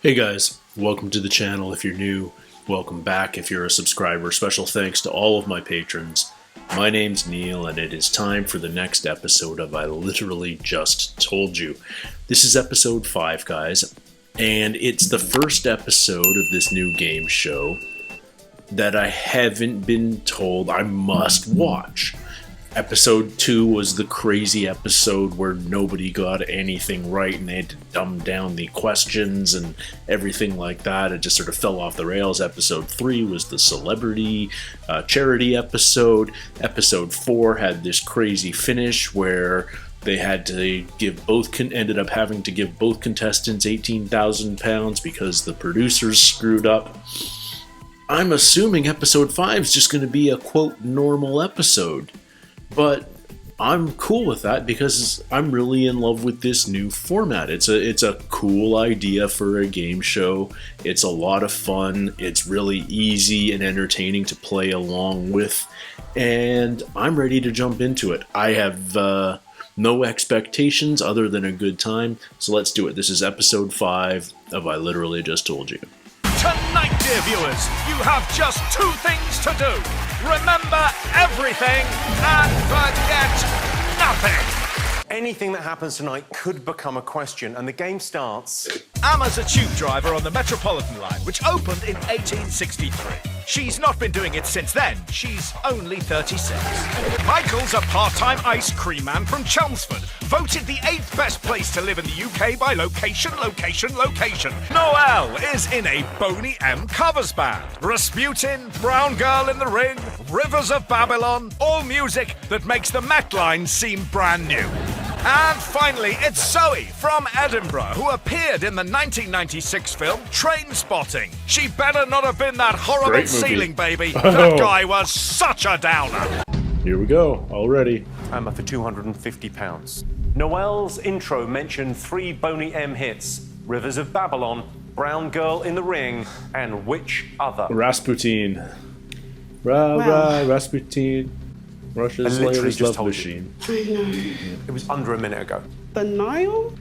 Hey guys, welcome to the channel if you're new, welcome back if you're a subscriber. Special thanks to all of my patrons. My name's Neil and it is time for the next episode of I Literally Just Told You. This is episode 5, guys, and it's the first episode of this new game show that I haven't been told I must watch. Episode 2 was the crazy episode where nobody got anything right and they had to dumb down the questions and everything like that. It just sort of fell off the rails. Episode 3 was the celebrity charity episode. Episode 4 had this crazy finish where they had to ended up having to give both contestants £18,000 because the producers screwed up. I'm assuming episode 5 is just going to be a quote normal episode. But I'm cool with that because I'm really in love with this new format. It's a cool idea for a game show. It's a lot of fun. It's really easy and entertaining to play along with. And I'm ready to jump into it. I have no expectations other than a good time. So let's do it. This is episode 5 of I Literally Just Told You. Tonight, dear viewers, you have just 2 things to do. Remember everything and forget nothing. Anything that happens tonight could become a question, and the game starts. Emma's a tube driver on the Metropolitan line, which opened in 1863. She's not been doing it since then. She's only 36. Michael's a part-time ice cream man from Chelmsford, voted the 8th best place to live in the UK by location. Noelle is in a Boney M covers band. Rasputin, Brown Girl in the Ring, Rivers of Babylon, all music that makes the Met line seem brand new. And finally, it's Zoe from Edinburgh, who appeared in the 1996 film Trainspotting. She better not have been that horrible ceiling baby. That guy was such a downer. Here we go, already. Emma for £250. Noelle's intro mentioned 3 Boney M hits: Rivers of Babylon, Brown Girl in the Ring, and which other? Rasputin. Rasputin. Russia's latest love machine. I know. It was under a minute ago. The Nile?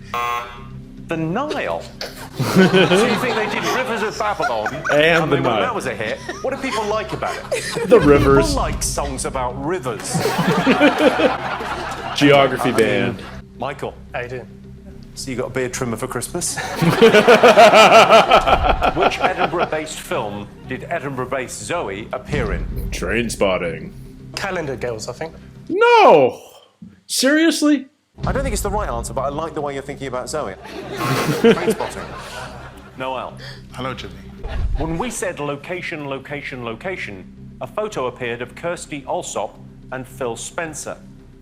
The Nile? So you think they did Rivers of Babylon and the Nile. That was a hit. What do people like about it? The rivers. People like songs about rivers. Geography band. Michael. How you doing? So you got a beard trimmer for Christmas? Which Edinburgh-based film did Edinburgh-based Zoe appear in? Trainspotting. Calendar Girls, I think. No! Seriously? I don't think it's the right answer, but I like the way you're thinking about Zoe. Trainspotting. Noelle. Hello, Jimmy. When we said location, a photo appeared of Kirsty Allsop and Phil Spencer.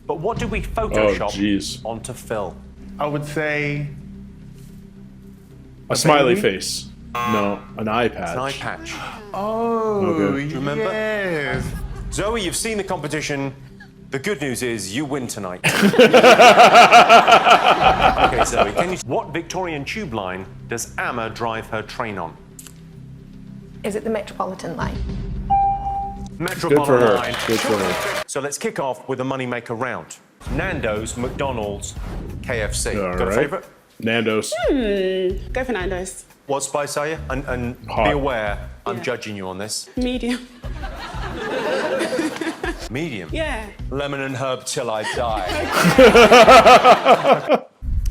But what did we Photoshop onto Phil? I would say... A smiley face. No, an eye patch. An eye patch. Oh, okay. Do you remember? Yes. Zoe, you've seen the competition. The good news is you win tonight. Okay, Zoe, what Victorian tube line does Emma drive her train on? Is it the Metropolitan line? Metropolitan line. Good for her. So let's kick off with a moneymaker round. Nando's, McDonald's, KFC. All Got a right. favourite? Nando's. Go for Nando's. What spice are you? And Hot. be aware, I'm judging you on this. Medium. Medium? Yeah. Lemon and herb till I die.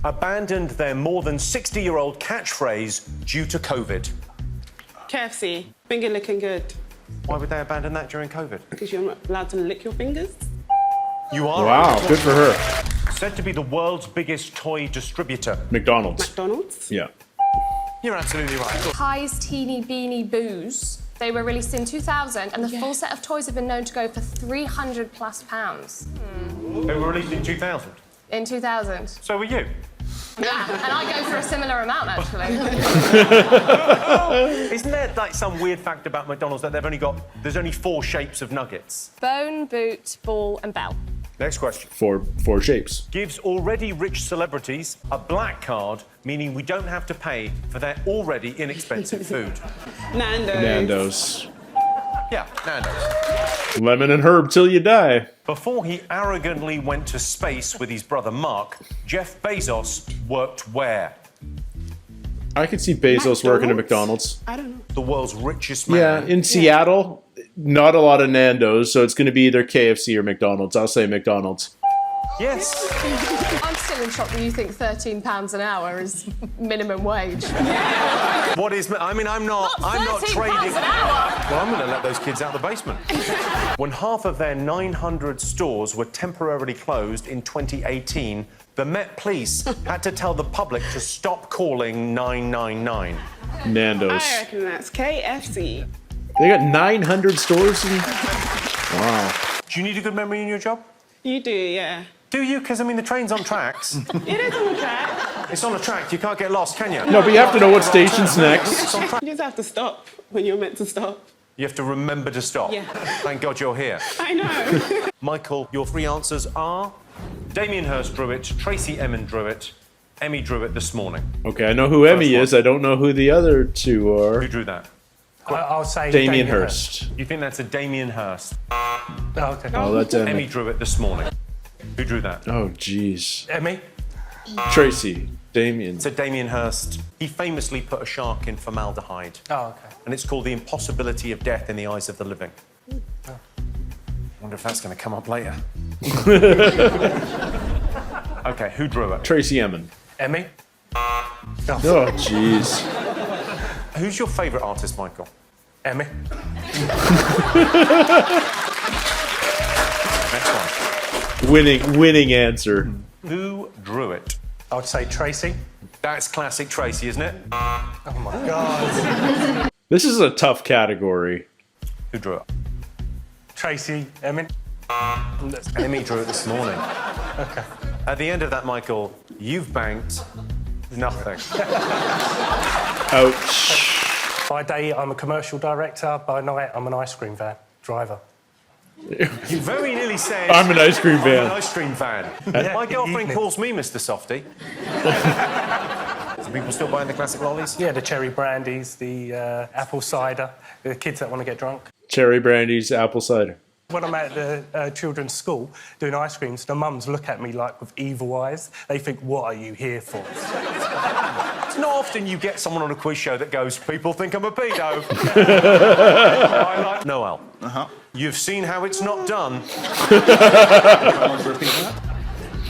Abandoned their more than 60-year-old catchphrase due to COVID. KFC. Finger looking good. Why would they abandon that during COVID? Because you're not allowed to lick your fingers. You are Wow, good for her. said to be the world's biggest toy distributor. McDonald's. McDonald's? Yeah. You're absolutely right. Pies, Teeny Beanie Boos. They were released in 2000, and the full set of toys have been known to go for £300+. They were released in 2000. In 2000. So were you. Yeah, and I go for a similar amount, actually. Isn't there like some weird fact about McDonald's that there's only 4 shapes of nuggets? Bone, boot, ball, and bell. Next question. Four shapes. Gives already rich celebrities a black card, meaning we don't have to pay for their already inexpensive food. Nando's. Yeah, Nando's. Lemon and herb till you die. Before he arrogantly went to space with his brother Mark, Jeff Bezos worked where? I could see Bezos working at McDonald's. I don't know. The world's richest man. Yeah, in Seattle, not a lot of Nando's, so it's going to be either KFC or McDonald's. I'll say McDonald's. Yes. I'm still in shock that you think £13 an hour is minimum wage. What is? I mean, I'm not trading. £13 an hour. Well, I'm going to let those kids out the basement. When half of their 900 stores were temporarily closed in 2018, the Met Police had to tell the public to stop calling 999. Nando's. I reckon that's KFC. They got 900 stores? Wow. Do you need a good memory in your job? You do, yeah. Do you? Because, I mean, the train's on tracks. It is on the track. It's on a track. You can't get lost, can you? No, but you have to know what station's next. It's on track. You just have to stop when you're meant to stop. You have to remember to stop. Yeah. Thank God you're here. I know. Michael, your three answers are Damien Hirst drew it, Tracy Emin drew it, Emmy drew it this morning. Okay, I know who Emmy is. I don't know who the other two Who are. drew that? I'll say Damien Hirst. You think that's a Damien Hirst? Oh, okay. Oh, that's Emmy Emmy. drew it this morning. Who drew that? Oh, jeez. Emmy? Tracy. Damien. It's a Damien Hirst. He famously put a shark in formaldehyde. Oh, okay. And it's called The Impossibility of Death in the Eyes of the Living. Oh. Wonder if that's going to come up later. Okay, who drew it? Tracy Emin. Emmy? Oh, jeez. Who's your favourite artist, Michael? Emmy? Next one. Winning answer. Who drew it? I would say Tracy. That's classic Tracy, isn't it? Oh my God. This is a tough category. Who drew it? Tracy Emin. Emmy drew it this morning. Okay. At the end of that, Michael, you've banked nothing. Ouch. By day, I'm a commercial director. By night, I'm an ice cream van driver. You very nearly said... I'm an ice cream I'm van. an ice cream van. My girlfriend calls me Mr. Softy. Are people still buying the classic lollies? Yeah, the cherry brandies, the apple cider, the kids that want to get drunk. Cherry brandies, apple cider. When I'm at the children's school doing ice creams, the mums look at me like with evil eyes. They think, what are you here for? It's not often you get someone on a quiz show that goes, people think I'm a pedo. I like Noel. You've seen how it's not done.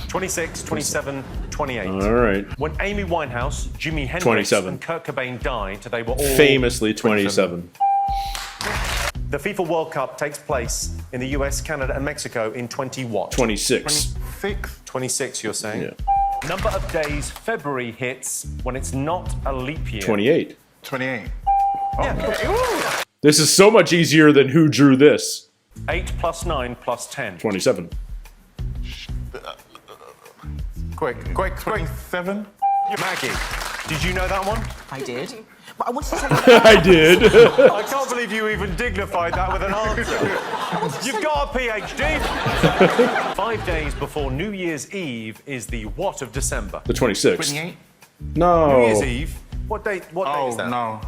26, 27, 28. All right. When Amy Winehouse, Jimi Hendrix, 27. and Kurt Cobain died, they were all... Famously 27. The FIFA World Cup takes place in the US, Canada, and Mexico in 20 what? 26. 26, you're saying? Yeah. Number of days February hits when it's not a leap year. 28. 28. Yeah. This is so much easier than who drew this. 8 plus 9 plus 10. 27. Quick. 27. Maggie, did you know that one? I did. But I wanted to tell you... I did. I can't believe you even dignified that with an answer. You've got a PhD. 5 days before New Year's Eve is the what of December? The 26th. 28. No. New Year's Eve? What date is Oh, that? no.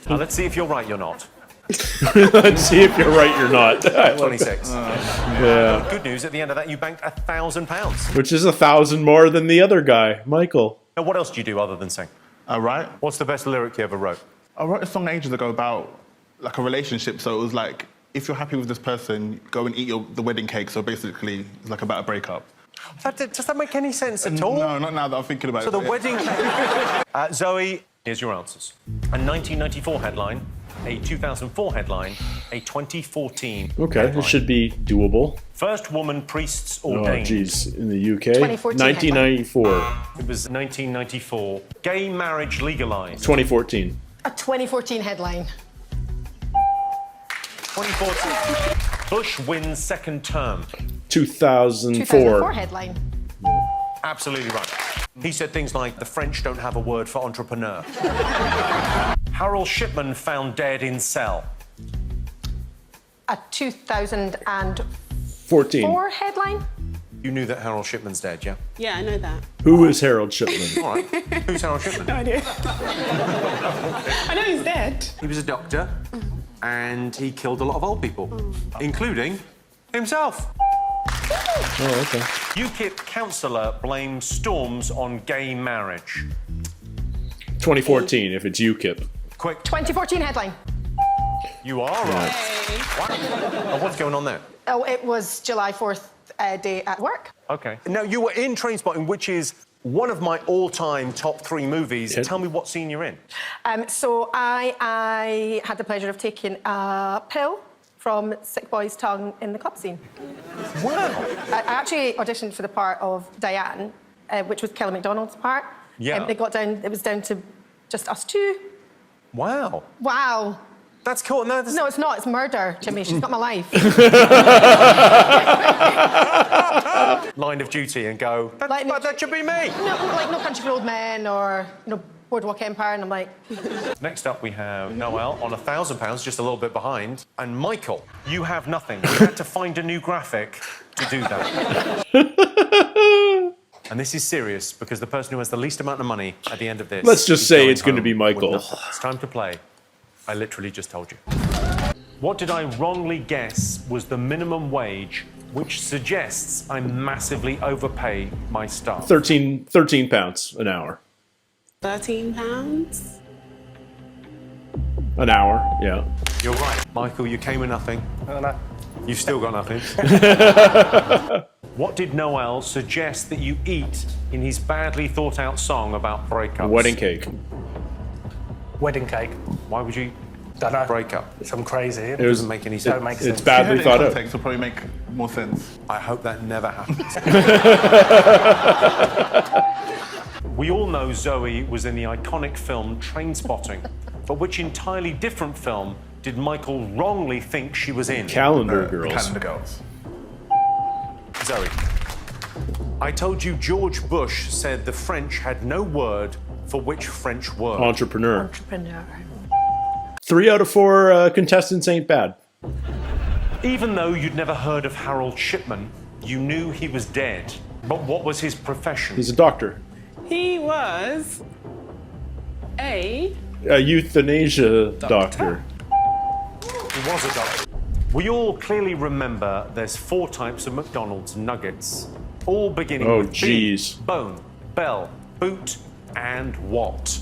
Now, let's see if you're right, you're not. Let's see if you're right, you're not. 26. Yeah. Good news, at the end of that, you banked £1,000. Which is 1,000 more than the other guy, Michael. Now, what else do you do other than sing? All right. What's the best lyric you ever wrote? I wrote a song ages ago about like a relationship. So it was like, if you're happy with this person, go and eat the wedding cake. So basically, it's like about a breakup. Does that make any sense at all? No, not now that I'm thinking about So it. the wedding... Zoe, here's your answers. A 1994 headline, a 2004 headline, a 2014 Okay, headline. this should be doable. First woman priests Oh, ordained. jeez. In the UK? 2014 1994. It was 1994. Gay marriage legalised. 2014. A 2014 headline. 2014. Bush wins second term. 2004. 2004 headline. Absolutely right. He said things like, the French don't have a word for entrepreneur. Harold Shipman found dead in cell. A 2004 14. headline. You knew that Harold Shipman's dead, yeah? Yeah, I know that. Who is Harold Shipman? All right. Who's Harold Shipman? No idea. I know he's dead. He was a doctor, and he killed a lot of old people, including himself. Oh, okay. UKIP councillor blames storms on gay marriage. 2014, if it's UKIP. Quick, 2014 headline. you are right. Wow. Oh, what's going on there? Oh, it was July 4th day at work. Okay. Now, you were in Trainspotting, which is one of my all-time top 3 movies. Yeah. Tell me what scene you're in. So I had the pleasure of taking a pill from Sick Boy's tongue in the club scene. Wow. I actually auditioned for the part of Diane, which was Kelly MacDonald's part. Yeah. It was down to just us two. Wow. Wow. That's cool. No, No, it's not. It's murder, Jimmy. She's got my life. Line of duty and go, Line of- that should be me. No, like No Country for Old Men or, Boardwalk Empire, and I'm like... Next up, we have Noel on £1,000, just a little bit behind. And Michael, you have nothing. We had to find a new graphic to do that. And this is serious, because the person who has the least amount of money at the end of this... Let's just is say it's going to home be with Michael. nothing. It's time to play. I literally just told you. What did I wrongly guess was the minimum wage, which suggests I massively overpay my staff? 13 pounds an hour. £13? An hour, yeah. You're right. Michael, you came with nothing. I don't know. You've still got nothing. What did Noel suggest that you eat in his badly thought out song about breakups? Wedding cake. Wedding cake. Why would you Don't know. break up? Some crazy. It doesn't make any sense. Don't make It's sense. badly If you thought had it in out. context, it'll probably make more sense. I hope that never happens. We all know Zoe was in the iconic film Trainspotting, but which entirely different film did Michael wrongly think she was in? Calendar The girls. Calendar Girls. Zoe. I told you George Bush said the French had no word for which French word? Entrepreneur. Entrepreneur. 3 out of 4 contestants ain't bad. Even though you'd never heard of Harold Shipman, you knew he was dead. But what was his profession? He's a doctor. He was a Euthanasia doctor. He was a doctor. We all clearly remember there's 4 types of McDonald's nuggets, all beginning Oh, with jeez. B, bone, bell, boot, and what?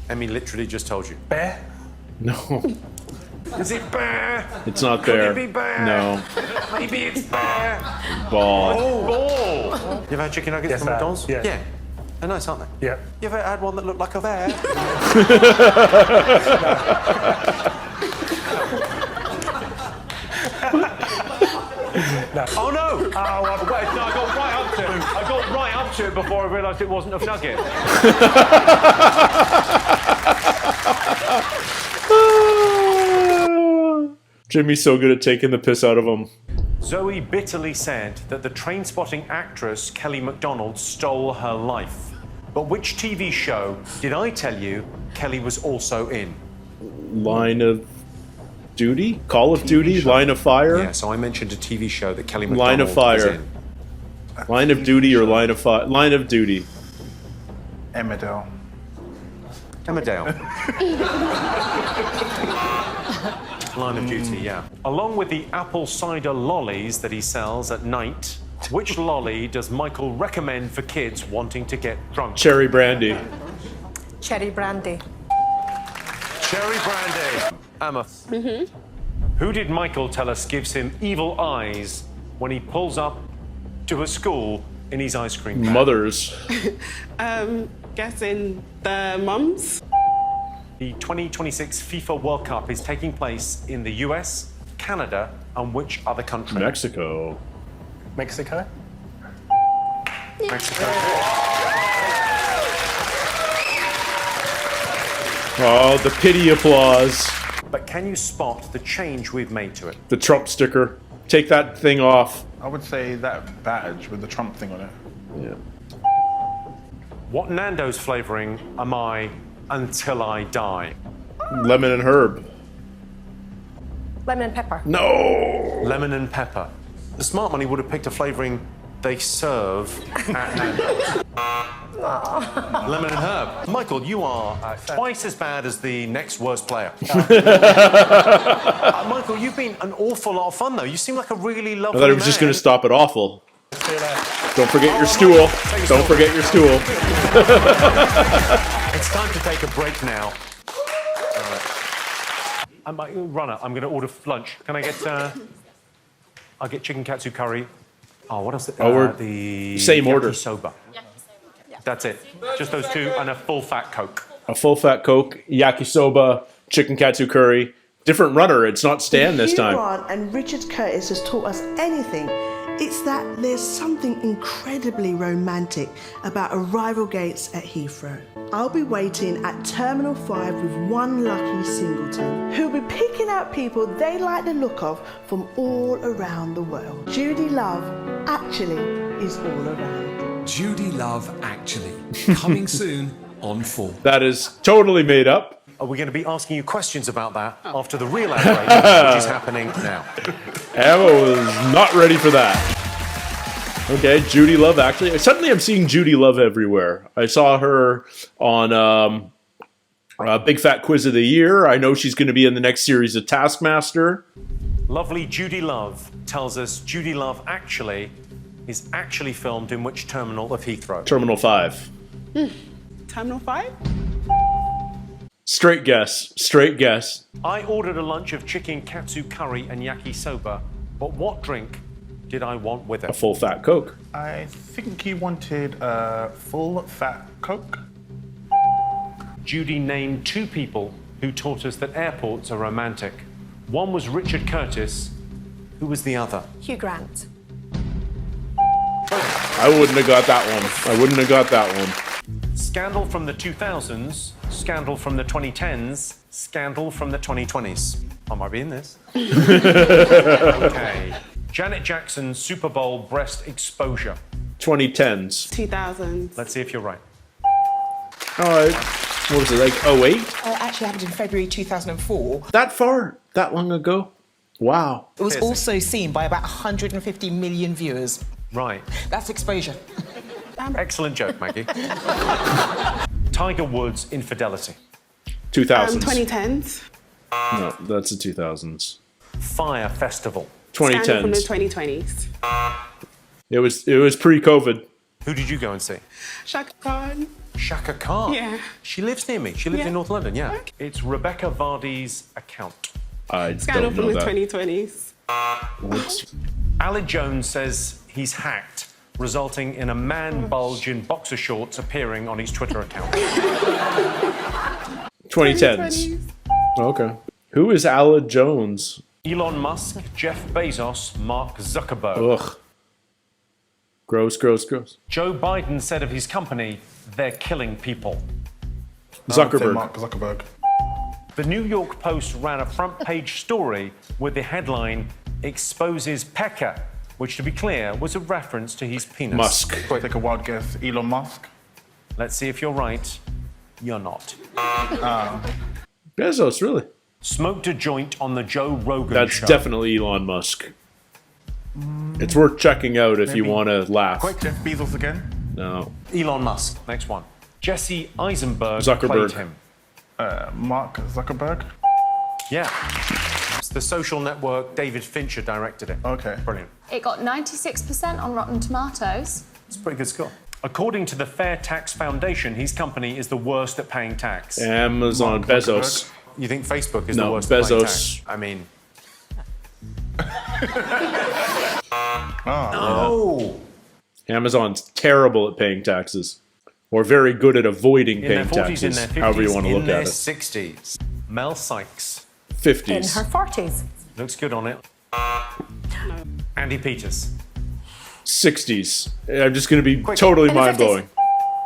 Emmy literally just told you. Bear? No, Is it bear? it's not Could there. it be bear? No. Maybe it's bear. Ball. Oh, ball. You ever had chicken nuggets Yes, from I have. McDonald's? Yeah. They're nice, aren't they? Yeah. You ever had one that looked like a bear? No. Oh no! Oh, I got right up to it before I realised it wasn't a nugget. Jimmy's so good at taking the piss out of him. Zoe bitterly said that the Trainspotting actress Kelly MacDonald stole her life. But which TV show did I tell you Kelly was also in? Line of Duty? Call of Duty? Line of Fire? Yeah, so I mentioned a TV show that Kelly Line MacDonald of was Fire. in. Line of Duty or Line of Fire? Line of Duty. Emmerdale. Emmerdale. Line of Duty, yeah. Along with the apple cider lollies that he sells at night, which lolly does Michael recommend for kids wanting to get drunk? Cherry Brandy. Cherry brandy. Cherry brandy. Emma. Who did Michael tell us gives him evil eyes when he pulls up to a school in his ice cream van? Mothers. Guessing the mums. The 2026 FIFA World Cup is taking place in the US, Canada, and which other country? Mexico. Mexico? Mexico. Oh, the pity applause. But can you spot the change we've made to it? The Trump sticker. Take that thing off. I would say that badge with the Trump thing on it. Yeah. What Nando's flavoring am I until I die? Lemon and herb. Lemon and pepper. No. Lemon and pepper. The smart money would have picked a flavoring they serve at Nando's. Lemon and herb. Michael, you are twice as bad as the next worst player. Michael, you've been an awful lot of fun, though. You seem like a really lovely I thought he was just going to stop at awful. Don't forget your stool. Don't forget your stool. It's time to take a break now. Runner, I'm going to order lunch. Can I get... I'll get chicken katsu curry. Oh, what else? The same order. Yakisoba. That's it. Just those two and a full fat Coke. A full fat Coke, yakisoba, chicken katsu curry. Different runner. It's not Stan this time. Hugh Grant and Richard Curtis has taught us anything, it's that there's something incredibly romantic about arrival gates at Heathrow. I'll be waiting at Terminal 5 with one lucky singleton who'll be picking out people they like the look of from all around the world. Judy Love actually is all around. Judy Love actually. Coming soon on 4. That is totally made up. Are we going to be asking you questions about that after the real outrage, which is happening now? Emma was not ready for that. Okay, Judy Love, actually. Suddenly I'm seeing Judy Love everywhere. I saw her on Big Fat Quiz of the Year. I know she's going to be in the next series of Taskmaster. Lovely Judy Love tells us Judy Love actually is actually filmed in which terminal of Heathrow? Terminal 5. Terminal 5? Straight guess. Straight guess. I ordered a lunch of chicken katsu curry and yakisoba, but what drink did I want with it? A full fat Coke. I think you wanted a full fat Coke. Judy named 2 people who taught us that airports are romantic. One was Richard Curtis. Who was the other? Hugh Grant. I wouldn't have got that one. I wouldn't have got that one. Scandal from the 2000s, scandal from the 2010s, scandal from the 2020s. I might be in this. Okay. Janet Jackson's Super Bowl breast exposure. 2010s. 2000s. Let's see if you're right. All right. What was it, like 08? Actually happened in February 2004. That far? That long ago? Wow. It was also seen by about 150 million viewers. Right. That's exposure. Excellent joke, Maggie. Tiger Woods' infidelity. 2000s. 2010s. No, that's the 2000s. Fire Festival. 2010s. Scandal from the 2020s. It was pre-COVID. Who did you go and see? Shaka Khan. Shaka Khan. Yeah. She lives near me. She lives in North London, yeah. Okay. It's Rebecca Vardy's account. I Scandal don't know from the that. 2020s. Alec Jones says he's hacked, resulting in a man bulge in boxer shorts appearing on his Twitter account. 2010s. Okay. Who is Alec Jones? Elon Musk, Jeff Bezos, Mark Zuckerberg. Ugh. Gross, gross, gross. Joe Biden said of his company, they're killing people. Zuckerberg. Mark Zuckerberg. The New York Post ran a front page story with the headline, exposes pecker, which, to be clear, was a reference to his penis. Musk. Take a wild guess. Elon Musk. Let's see if you're right. You're not. Bezos, really? Smoked a joint on the Joe Rogan That's show. definitely Elon Musk. It's worth checking out if you Maybe. want to laugh. Quick, Jeff Bezos again. No. Elon Musk. Next one. Jesse Eisenberg Zuckerberg. played him. Mark Zuckerberg. Yeah. It's the social network. David Fincher directed it. Okay. Brilliant. It got 96% on Rotten Tomatoes. It's a pretty good score. According to the Fair Tax Foundation, his company is the worst at paying tax. Amazon, Mark Bezos. You think Facebook is No, the worst at paying Bezos. tax? I mean... Oh. No! Amazon's terrible at paying taxes. Or very good at avoiding In their paying 40s, taxes. in their 50s, however you want to in look their at it. 60s. Mel Sykes. 50s. In her 40s. Looks good on it. Andy Peters. 60s. I'm just going to be Quick. totally In the 50s. mind-blowing.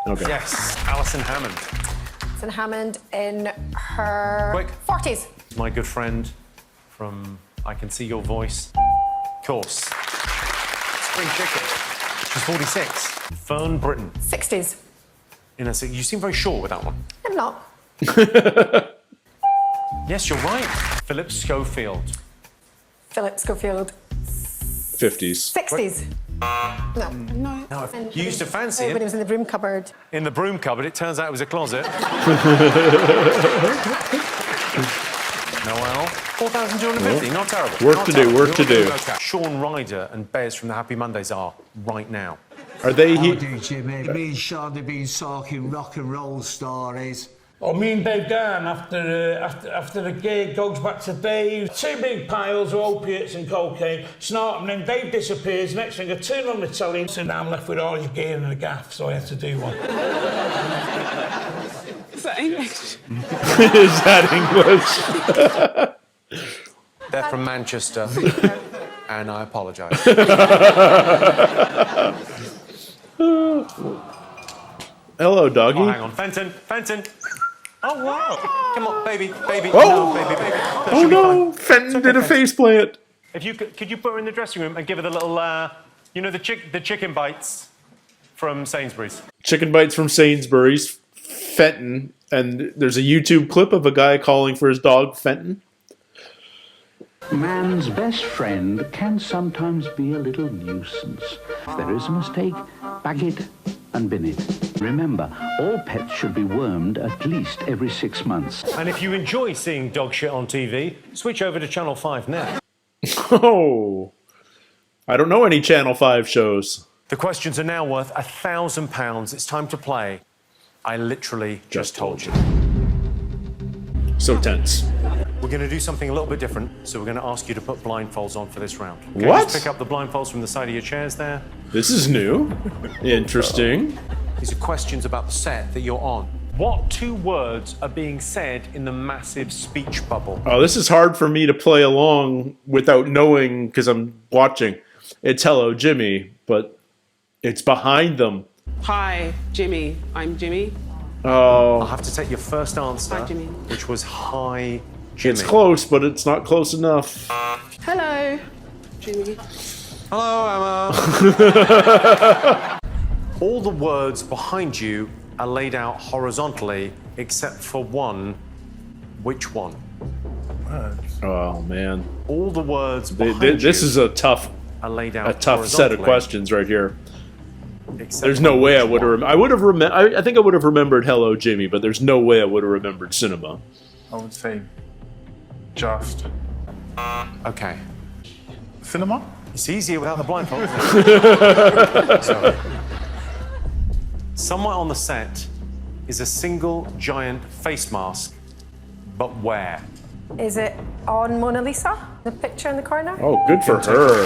Okay. Yes. Alison Hammond. Alison Hammond in her Quick. 40s. My good friend from I Can See Your Voice. Of course. Spring Chicken. She's 46. Fern Britton. 60s. You seem very short with that one. I'm not. Yes, you're right. Philip Schofield. Philip Schofield. 50s. 60s. No. No. No, you used to fancy When it it. was in the broom cupboard. In the broom cupboard, it turns out it was a closet. Noel, 4,250, not terrible. Work Not to do, terrible. work to You're do. gonna go. Sean Ryder and Bez from the Happy Mondays are right now. Are they How he? do you, Jimmy? Me and Sean have been talking rock and roll stories. Oh, me and Dave Dan, after the gig, goes back to Dave. 2 big piles of opiates and cocaine, snort, and then Dave disappears. Next thing, I turn on the telly, and now I'm left with all your gear and a gaff, so I had to do one. Is that English? Is that English? They're from Manchester, and I apologise. Hello, doggy. Oh, hang on, Fenton. Oh wow! Come on, baby. Oh! No, baby. That Oh should be no! fine. Fenton did a face plant. If you could you put her in the dressing room and give her the little, you know, the chicken bites from Sainsbury's. Chicken bites from Sainsbury's. Fenton, and there's a YouTube clip of a guy calling for his dog Fenton. Man's best friend can sometimes be a little nuisance. If there is a mistake, bag it and bin it. Remember, all pets should be wormed at least every 6 months. And if you enjoy seeing dog shit on TV, switch over to Channel 5 now. Oh, I don't know any Channel 5 shows. The questions are now worth £1,000. It's time to play. I literally just told you. So tense. We're going to do something a little bit different, so we're going to ask you to put blindfolds on for this round. Okay, What? Just pick up the blindfolds from the side of your chairs there. This is new. Interesting. These are questions about the set that you're on. What 2 words are being said in the massive speech bubble? Oh, this is hard for me to play along without knowing because I'm watching. It's hello, Jimmy, but it's behind them. Hi, Jimmy. I'm Jimmy. Oh. I'll have to take your first answer, Hi, Jimmy. which was hi, Jimmy. It's close, but it's not close enough. Hello, Jimmy. Hello, Emma. All the words behind you are laid out horizontally, except for one. Which one? Oh man. All the words behind This you is a tough laid out set of horizontally, questions right here. except There's for no way I which would have. one? I would have I think I would have remembered "Hello, Jimmy," but there's no way I would have remembered cinema. I would say just. Okay. Cinema? It's easier without the blindfold. Sorry. Somewhere on the set is a single giant face mask, but where? Is it on Mona Lisa? The picture in the corner? Oh, good for her.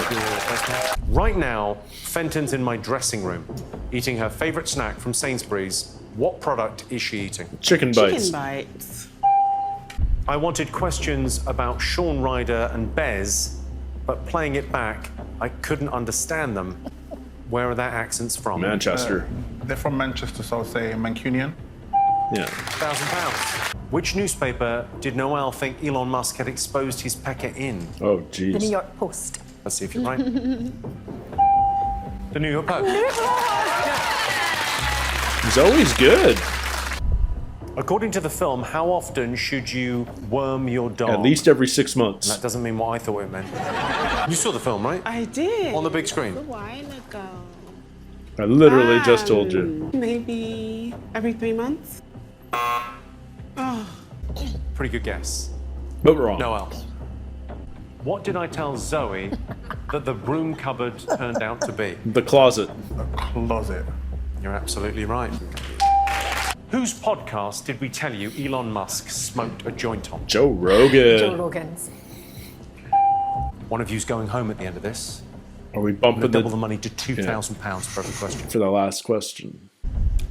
Right now, Fenton's in my dressing room, eating her favourite snack from Sainsbury's. What product is she eating? Chicken bites. Chicken bites. I wanted questions about Sean Ryder and Bez, but playing it back, I couldn't understand them. Where are their accents from? Manchester. They're from Manchester, so I'll say Mancunian. Yeah. £1,000. Which newspaper did Noel think Elon Musk had exposed his pecker in? Oh, The jeez. New York Post. Let's see if you're right. The New York Post. He's always good. According to the film, how often should you worm your dog? At least every 6 months. That doesn't mean what I thought it meant. You saw the film, right? I did. On the big screen. A while ago. I literally just told you. Maybe every 3 months. Oh. Pretty good guess. But wrong. Noel. What did I tell Zoe that the broom cupboard turned out to be? The closet. A closet. You're absolutely right. Whose podcast did we tell you Elon Musk smoked a joint on? Joe Rogan. Joe Rogan's. One of you's going home at the end of this. Are we I'm bumping going to double the money to £2,000 for every question. for the last question?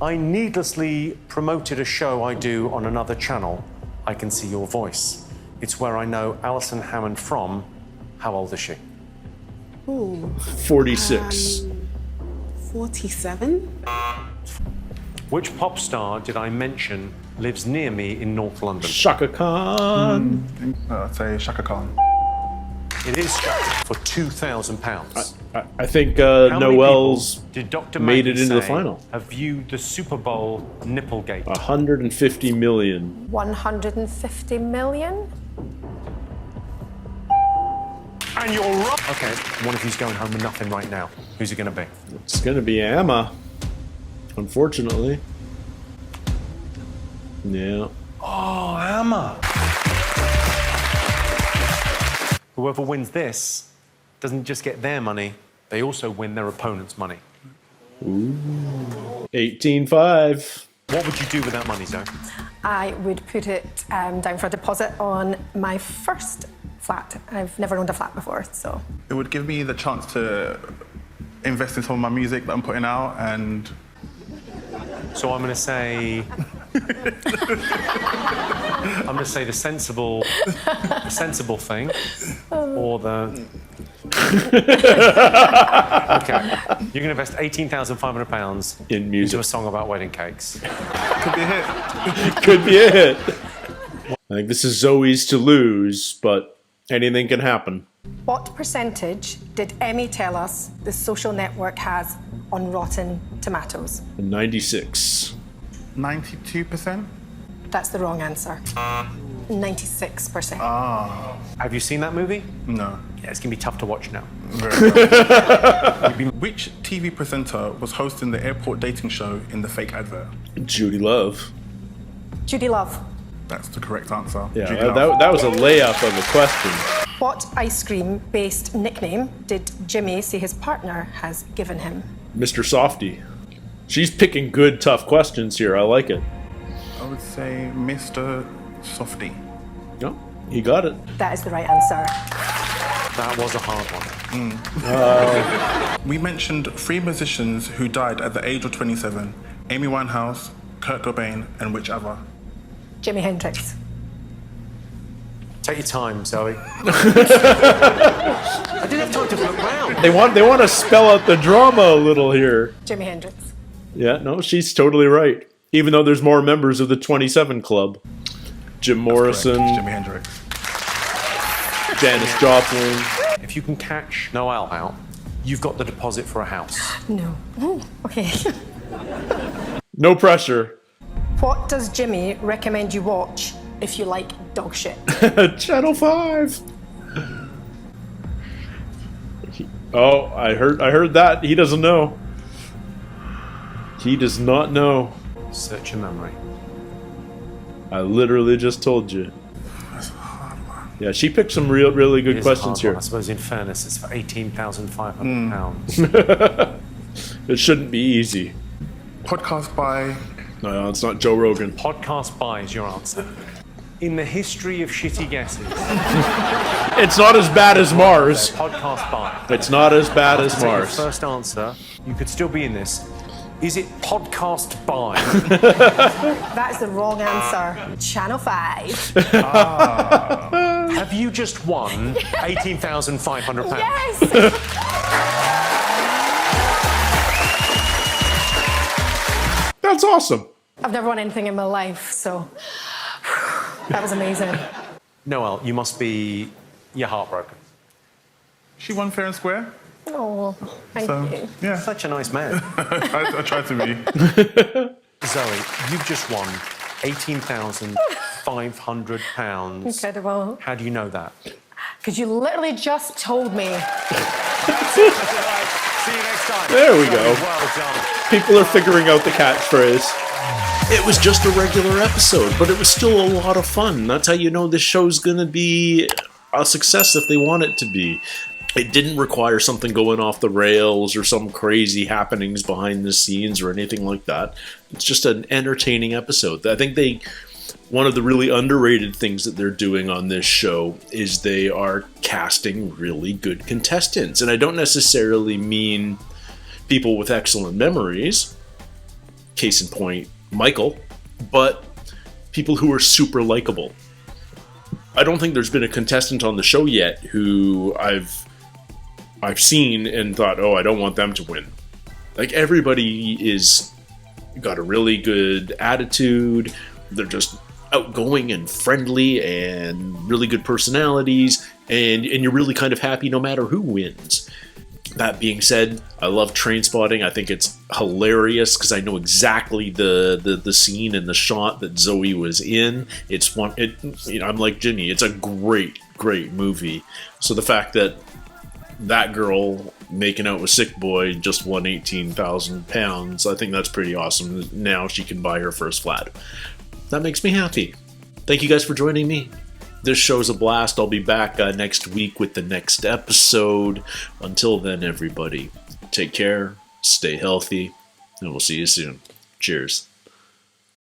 I needlessly promoted a show I do on another channel, I Can See Your Voice. It's where I know Alison Hammond from. How old is she? Ooh. 46. 47? Which pop star did I mention lives near me in North London? Shaka Khan. I'd say Shaka Khan. It is Shaka for £2,000. I think How many Noel's people did Dr. made it Maggie into the say final. Have viewed the Super Bowl Nipplegate? 150 million. 150 million? And you're right. Okay, one of you's going home with nothing right now. Who's it going to be? It's going to be Emma, unfortunately. Yeah. Oh, Emma. Whoever wins this doesn't just get their money, they also win their opponent's money. Ooh. 18.5. What would you do with that money, Zoe? I would put it down for a deposit on my first flat. I've never owned a flat before, so. It would give me the chance to invest in some of my music that I'm putting out, and... So I'm going to say... I'm going to say the sensible thing, or the... Okay, you're going to invest £18,500 in music into a song about wedding cakes. Could be a hit. Could be a hit. I think this is Zoe's to lose, but anything can happen. What percentage did Emmy tell us the social network has on Rotten Tomatoes? 96. 92%? That's the wrong answer. 96%. Ah. Have you seen that movie? No. Yeah, it's going to be tough to watch now. Which TV presenter was hosting the airport dating show in the fake advert? Judy Love. Judy Love. That's the correct answer. Yeah, Judy that was a layup of a question. What ice cream-based nickname did Jimmy say his partner has given him? Mr. Softy. She's picking good, tough questions here. I like it. I would say Mr. Softy. No, he got it. That is the right answer. That was a hard one. We mentioned 3 musicians who died at the age of 27. Amy Winehouse, Kurt Cobain, and which other? Jimi Hendrix. Take your time, Zoe. I didn't have time to look round. They want to spell out the drama a little here. Jimi Hendrix. Yeah, no, she's totally right. Even though there's more members of the 27 Club. Jim Morrison. Jimi Hendrix. Janis Joplin. If you can catch Noel out, you've got the deposit for a house. No. Ooh, okay. No pressure. What does Jimmy recommend you watch if you like dog shit? Channel 5. Oh, I heard that. He doesn't know. He does not know. Search your memory. I literally just told you. That's a hard one. Yeah, she picked some really good questions here. I suppose in fairness, it's for £18,500. It shouldn't be easy. Podcast by... No, it's not Joe Rogan. Podcast by is your answer. In the history of shitty guesses. It's not as bad as Mars. Podcast by. It's not as bad as Mars. Your first answer, you could still be in this. Is it podcast by? That is the wrong answer. Channel 5. Have you just won £18,500? Yes! That's awesome. I've never won anything in my life, so that was amazing. Noel, you must be... You're heartbroken. She won fair and square. Oh, thank you. Yeah. Such a nice man. I tried to be. Zoe, you've just won £18,500. Incredible. How do you know that? Because you literally just told me. See you next time. There we go. Well done. People are figuring out the catchphrase. It was just a regular episode, but it was still a lot of fun. That's how you know this show's gonna be a success if they want it to be. It didn't require something going off the rails or some crazy happenings behind the scenes or anything like that. It's just an entertaining episode. I think one of the really underrated things that they're doing on this show is they are casting really good contestants. And I don't necessarily mean people with excellent memories, case in point, Michael, but people who are super likable. I don't think there's been a contestant on the show yet who I've seen and thought, oh, I don't want them to win. Like, everybody is got a really good attitude. They're just outgoing and friendly and really good personalities, and you're really kind of happy no matter who wins. That being said, I love Trainspotting. I think it's hilarious because I know exactly the scene and the shot that Zoe was in. I'm like Jimmy. It's a great movie. So the fact that that girl making out with Sick Boy just won £18,000. I think that's pretty awesome. Now she can buy her first flat. That makes me happy. Thank you guys for joining me. This show's a blast. I'll be back next week with the next episode. Until then, everybody, take care, stay healthy, and we'll see you soon. Cheers.